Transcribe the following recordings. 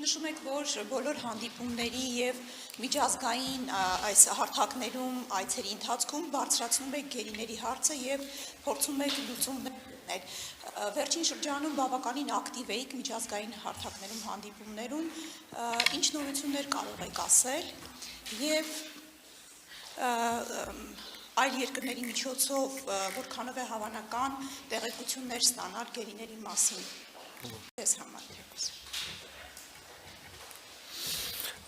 նշում եք, որ բոլոր հանդիպումների և միջազգային այս հարթակներում այցերի ընթացքում բարձրացնում եք գերիների հարցը և փորձում եք լուծումներ գտնել։ Վերջին շրջանում բավականին ակտիվ էիք միջազգային հարթակներում հանդիպումներում, ինչ նորություններ կարող եք ասել և այլ երկրների միջոցով որքանով է հավանական տեղեկություններ ստանալ գերիների մասին ձեզ համար թեկուզ։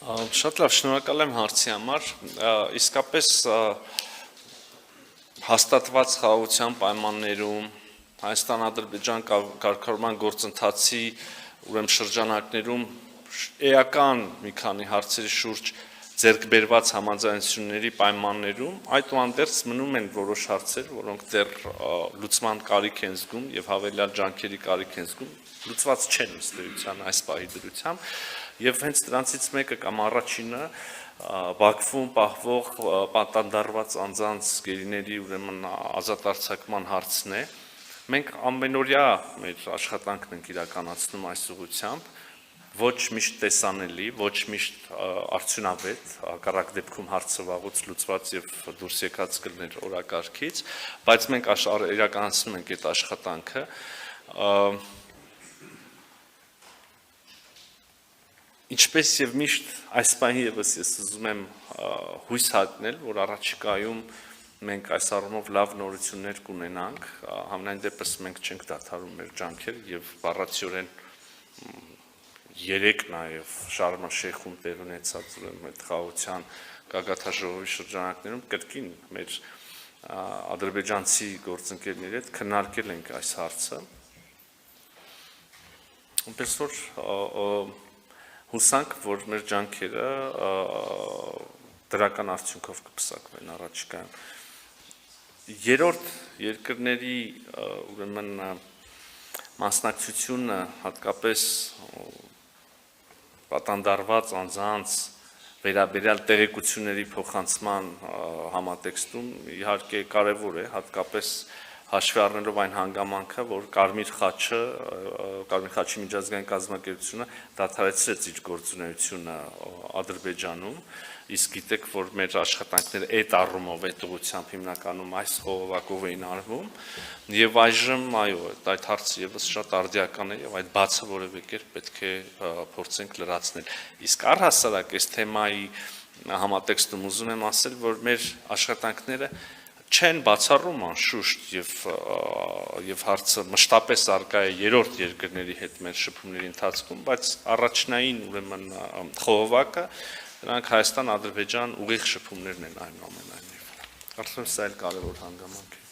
Շատ լավ, շնորհակալ եմ հարցի համար, իսկապես հաստատված խաղաղության պայմաններում Հայաստան-Ադրբեջան կարգավորման գործընթացի շրջանակներում էական մի քանի հարցերի շուրջ ձեռք բերված համաձայնությունների պայմաններում այդուհանդերձ մնում են որոշ հարցեր, որոնք դեռ լուծման կարիք են զգում և հավելյալ ջանքերի կարիք են զգում, լուծված չեն ըստ էության այս պահի դրությամբ, և հենց դրանցից մեկը կամ առաջինը Բաքվում պահվող պատանդարված անձանց գերիների ազատ արձակման հարցն է։ Մենք ամենօրյա մեր աշխատանքն ենք իրականացնում այս ուղղությամբ, ոչ միշտ տեսանելի, ոչ միշտ արդյունավետ, հակառակ դեպքում հարցը վաղուց լուծված և դուրս եկած կլիներ օրակարգից, բայց մենք իրականացնում ենք այդ աշխատանքը։ Ինչպես և միշտ այս պահին ևս ես ուզում եմ հույս հայտնել, որ առաջիկայում մենք այս առումով լավ նորություններ կունենանք, համենայն դեպս մենք չենք դադարում մեր ջանքերը և բառացիորեն երեկ նաև Շարմ ալ-Շեյխում տեղի ունեցած այդ խաղաղության գագաթնաժողովի շրջանակներում կրկին մեր ադրբեջանցի գործընկերների հետ քննարկել ենք այս հարցը։ Այնպես որ հուսանք, որ մեր ջանքերը դրական արդյունքով կպսակվեն առաջիկայում։ Երրորդ երկրների մասնակցությունը հատկապես պատանդարված անձանց վերաբերյալ տեղեկությունների փոխանցման համատեքստում իհարկե կարևոր է, հատկապես հաշվի առնելով այն հանգամանքը, որ Կարմիր խաչի միջազգային կազմակերպությունը դադարեցրեց իր գործունեությունը Ադրբեջանում, իսկ գիտեք, որ մեր աշխատանքները այդ առումով, այդ ուղղությամբ հիմնականում այս խողովակով էին արվում, և այժմ, այո, այդ հարցը ևս շատ արդիական է, և այդ բացը որևէ կերպ պետք է փորձենք լրացնել։ Իսկ առհասարակ այս թեմայի համատեքստում ուզում եմ ասել, որ մեր աշխատանքները չեն բացառում անշուշտ և հարցը մշտապես առկա է երրորդ երկրների հետ մեր շփումների ընթացքում, բայց առաջնային խողովակը դրանք Հայաստան-Ադրբեջան ուղիղ շփումներն են այնուամենայնիվ։ Կարծում եմ սա էլ կարևոր հանգամանք է։